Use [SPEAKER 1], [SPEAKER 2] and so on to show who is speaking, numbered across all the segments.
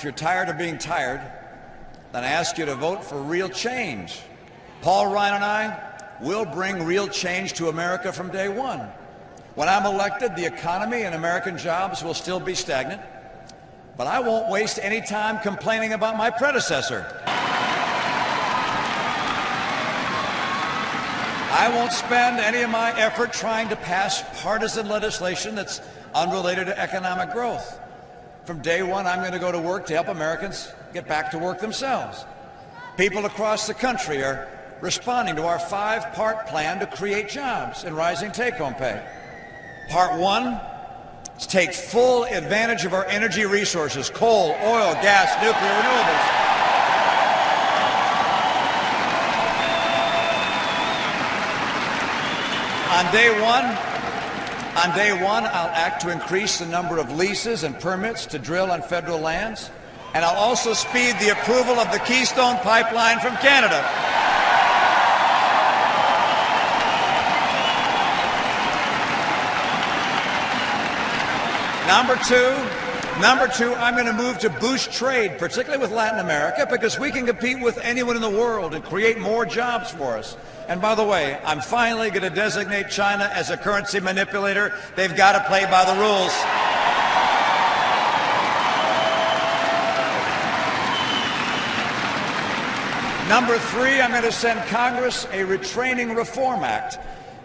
[SPEAKER 1] If you're tired of being tired, then I ask you to vote for real change. Paul Ryan and I will bring real change to America from day one. When I'm elected, the economy and American jobs will still be stagnant, but I won't waste any time complaining about my predecessor. I won't spend any of my effort trying to pass partisan legislation that's unrelated to economic growth. From day one, I'm going to go to work to help Americans get back to work themselves. People across the country are responding to our 5-part plan to create jobs and rising take-home pay. Part 1 is take full advantage of our energy resources: coal, oil, gas, nuclear, renewables. On day one, I'll act to increase the number of leases and permits to drill on federal lands, and I'll also speed the approval of the Keystone Pipeline from Canada. Number two, I'm going to move to boost trade, particularly with Latin America, because we can compete with anyone in the world and create more jobs for us. And by the way, I'm finally going to designate China as a currency manipulator. They've got to play by the rules. Number 3, I'm going to send Congress a retraining reform act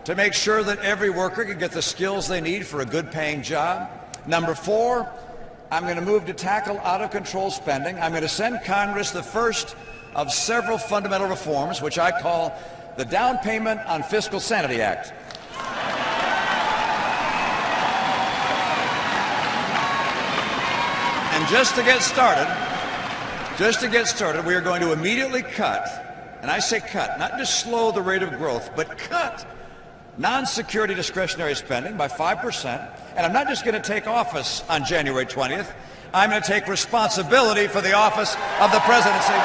[SPEAKER 1] to make sure that every worker can get the skills they need for a good-paying job. Number 4, I'm going to move to tackle out-of-control spending. I'm going to send Congress the first of several fundamental reforms, which I call the Down Payment on Fiscal Sanity Act. And just to get started, we are going to immediately cut, and I say cut, not just slow the rate of growth, but cut non-security discretionary spending by 5%. And I'm not just going to take office on January 20th. I'm going to take responsibility for the office of the presidency.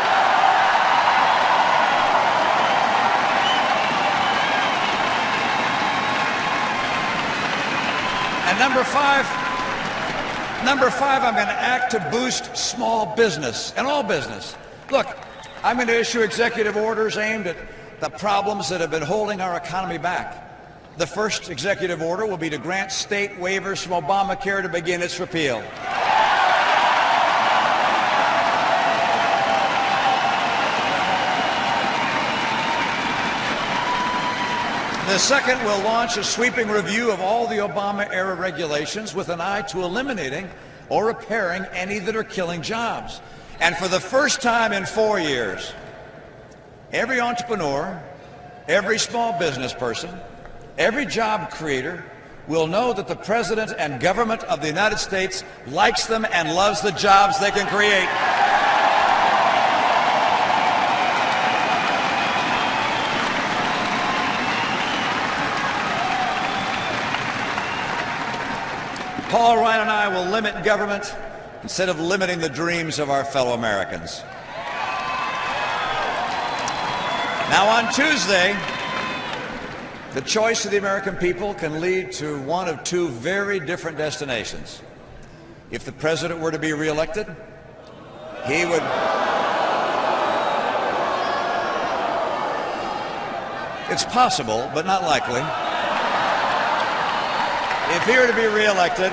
[SPEAKER 1] And number five, I'm going to act to boost small business and all business. Look, I'm going to issue executive orders aimed at the problems that have been holding our economy back. The first executive order will be to grant state waivers from Obamacare to begin its repeal. The second will launch a sweeping review of all the Obama-era regulations with an eye to eliminating or repairing any that are killing jobs. And for the first time in 4 years, every entrepreneur, every small business person, every job creator will know that the President and government of the United States likes them and loves the jobs they can create. Paul Ryan and I will limit government instead of limiting the dreams of our fellow Americans. Now on Tuesday, the choice of the American people can lead to one of two very different destinations. If the president were to be reelected, he would... It's possible, but not likely. If he were to be reelected,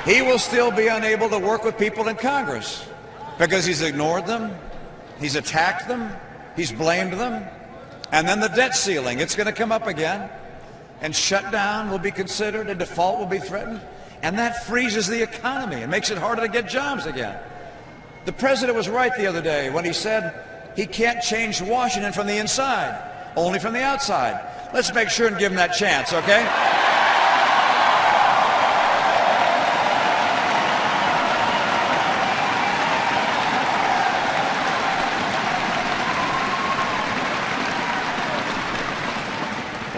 [SPEAKER 1] he will still be unable to work with people in Congress because he's ignored them, he's attacked them, he's blamed them. And then the debt ceiling, it's going to come up again, and shutdown will be considered, and default will be threatened, and that freezes the economy and makes it harder to get jobs again. The president was right the other day when he said he can't change Washington from the inside, only from the outside. Let's make sure and give him that chance, okay?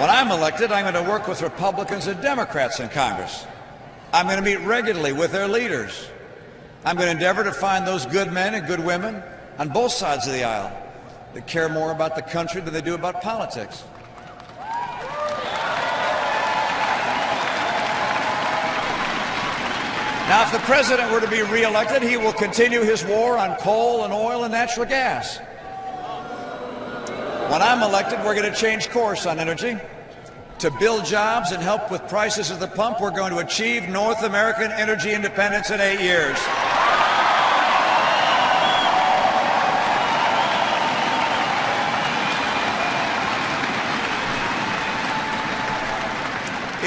[SPEAKER 1] When I'm elected, I'm going to work with Republicans and Democrats in Congress. I'm going to meet regularly with their leaders. I'm going to endeavor to find those good men and good women on both sides of the aisle that care more about the country than they do about politics. Now, if the president were to be reelected, he will continue his war on coal and oil and natural gas. When I'm elected, we're going to change course on energy. To build jobs and help with prices at the pump, we're going to achieve North American energy independence in 8 years.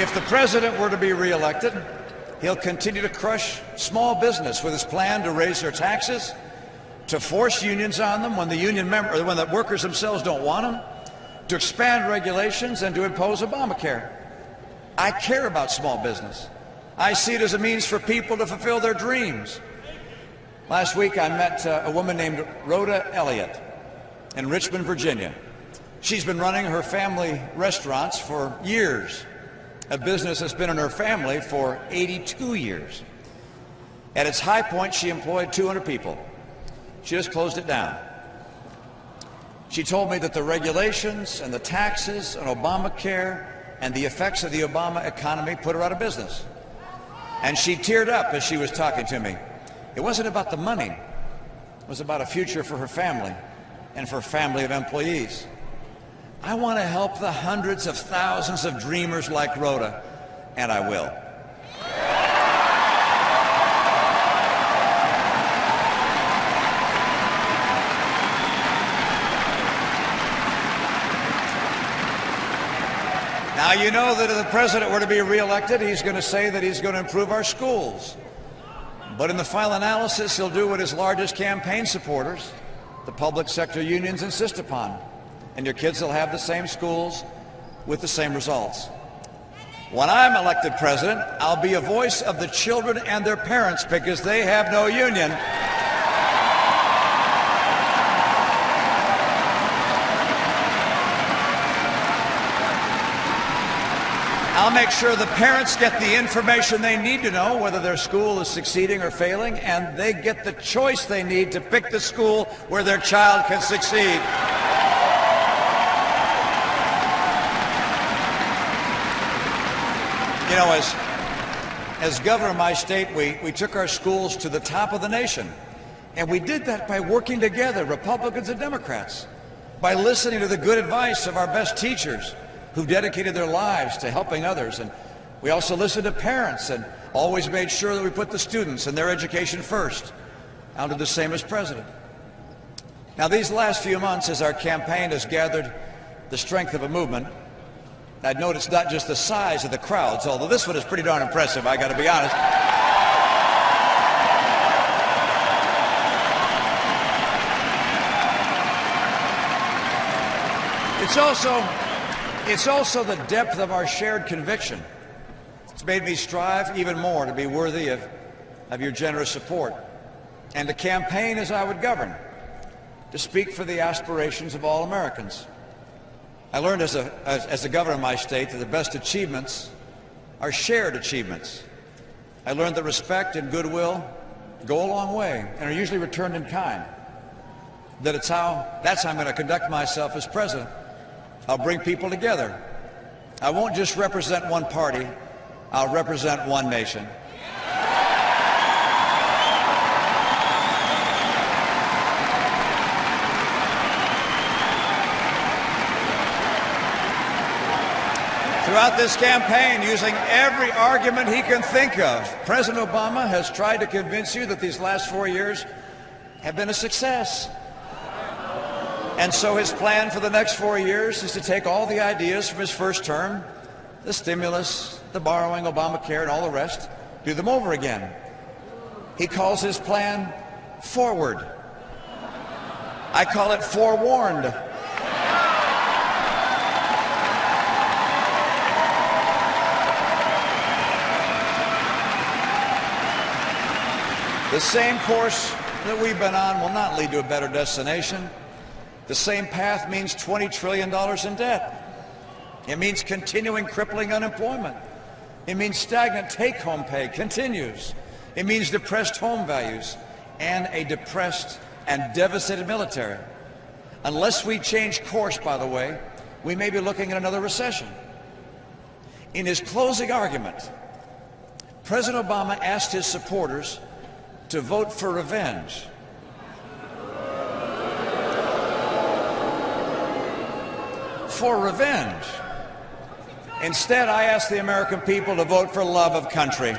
[SPEAKER 1] If the president were to be reelected, he'll continue to crush small business with his plan to raise their taxes, to force unions on them when the workers themselves don't want them, to expand regulations, and to impose Obamacare. I care about small business. I see it as a means for people to fulfill their dreams. Last week I met a woman named Rhoda Elliott in Richmond, Virginia. She's been running her family restaurants for years, a business that's been in her family for 82 years. At its high point, she employed 200 people. She just closed it down. She told me that the regulations and the taxes and Obamacare and the effects of the Obama economy put her out of business. And she teared up as she was talking to me. It wasn't about the money. It was about a future for her family and for a family of employees. I want to help the hundreds of thousands of dreamers like Rhoda, and I will. Now, you know that if the president were to be reelected, he's going to say that he's going to improve our schools. But in the final analysis, he'll do what his largest campaign supporters, the public sector unions, insist upon. And your kids will have the same schools with the same results. When I'm elected president, I'll be a voice of the children and their parents because they have no union. I'll make sure the parents get the information they need to know whether their school is succeeding or failing, and they get the choice they need to pick the school where their child can succeed. You know, as governor of my state, we took our schools to the top of the nation. And we did that by working together, Republicans and Democrats, by listening to the good advice of our best teachers who dedicated their lives to helping others. And we also listened to parents and always made sure that we put the students and their education first. I'll do the same as president. Now, these last few months, as our campaign has gathered the strength of a movement, I'd note it's not just the size of the crowds, although this one is pretty darn impressive, I got to be honest. It's also the depth of our shared conviction. It's made me strive even more to be worthy of your generous support and to campaign as I would govern, to speak for the aspirations of all Americans. I learned as a governor of my state that the best achievements are shared achievements. I learned that respect and goodwill go a long way and are usually returned in kind. That's how I'm going to conduct myself as president. I'll bring people together. I won't just represent one party, I'll represent one nation. Throughout this campaign, using every argument he can think of, President Obama has tried to convince you that these last 4 years have been a success. And so his plan for the next 4 years is to take all the ideas from his first term, the stimulus, the borrowing, Obamacare, and all the rest, do them over again. He calls his plan forward. I call it forewarned. The same course that we've been on will not lead to a better destination. The same path means $20 trillion in debt. It means continuing crippling unemployment. It means stagnant take-home pay continues. It means depressed home values and a depressed and devastated military. Unless we change course, by the way, we may be looking at another recession. In his closing argument, President Obama asked his supporters to vote for revenge. For revenge. Instead, I asked the American people to vote for love of country.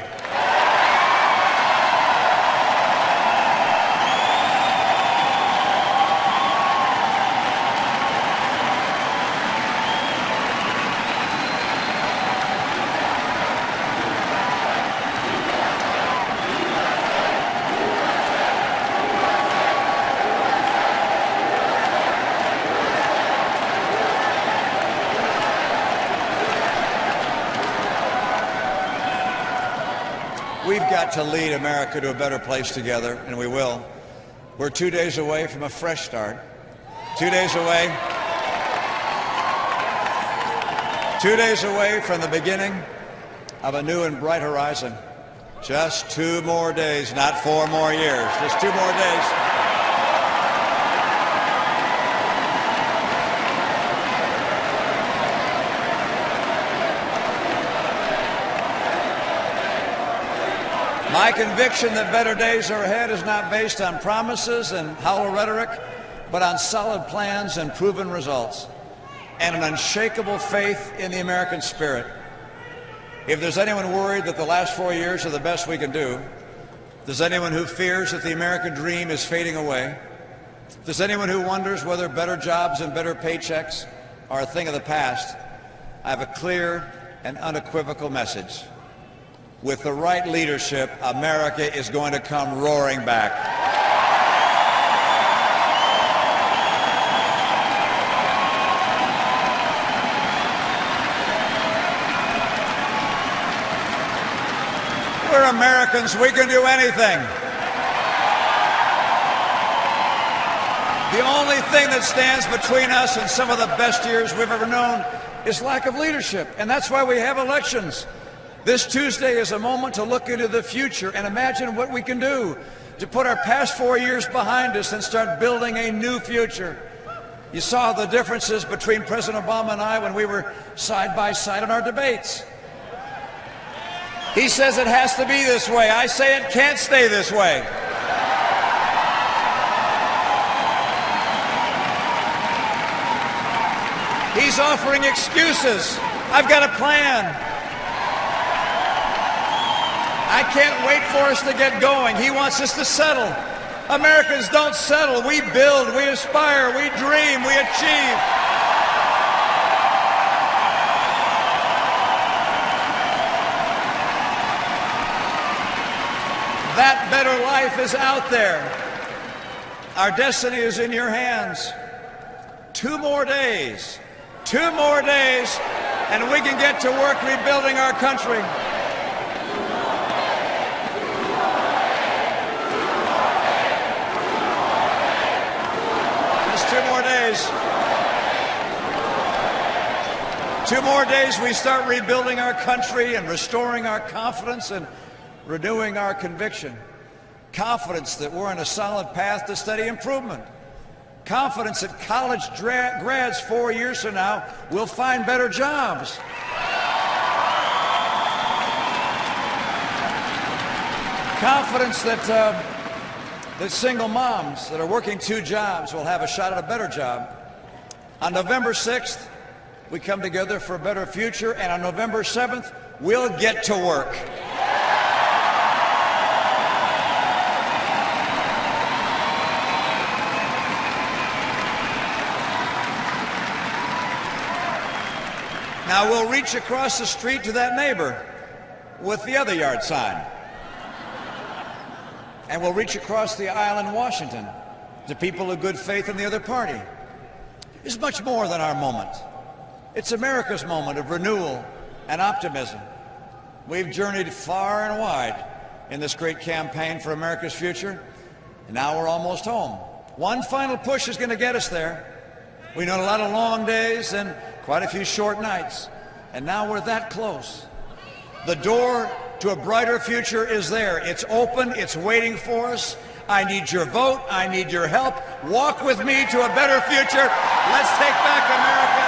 [SPEAKER 1] We've got to lead America to a better place together, and we will. We're 2 days away from a fresh start. 2 days away. 2 days away from the beginning of a new and bright horizon. Just 2 more days, not 4 more years. Just 2 more days. My conviction that better days are ahead is not based on promises and hollow rhetoric, but on solid plans and proven results, and an unshakable faith in the American spirit. If there's anyone worried that the last 4 years are the best we can do, if there's anyone who fears that the American dream is fading away, if there's anyone who wonders whether better jobs and better paychecks are a thing of the past, I have a clear and unequivocal message. With the right leadership, America is going to come roaring back. We're Americans. We can do anything. The only thing that stands between us and some of the best years we've ever known is lack of leadership, and that's why we have elections. This Tuesday is a moment to look into the future and imagine what we can do to put our past 4 years behind us and start building a new future. You saw the differences between President Obama and I when we were side by side in our debates. He says it has to be this way. I say it can't stay this way. He's offering excuses. I've got a plan. I can't wait for us to get going. He wants us to settle. Americans don't settle. We build, we aspire, we dream, we achieve. That better life is out there. Our destiny is in your hands. 2 more days. 2 more days, and we can get to work rebuilding our country. Just 2 more days. 2 more days we start rebuilding our country and restoring our confidence and renewing our conviction. Confidence that we're on a solid path to steady improvement. Confidence that college grads 4 years from now will find better jobs. Confidence that single moms that are working 2 jobs will have a shot at a better job. On November 6th, we come together for a better future, and on November 7th, we'll get to work. Now we'll reach across the street to that neighbor with the other yard sign. And we'll reach across the aisle in Washington to people of good faith in the other party. It's much more than our moment. It's America's moment of renewal and optimism. We've journeyed far and wide in this great campaign for America's future, and now we're almost home. One final push is going to get us there. We know a lot of long days and quite a few short nights, and now we're that close. The door to a brighter future is there. It's open, it's waiting for us. I need your vote, I need your help. Walk with me to a better future. Let's take back America.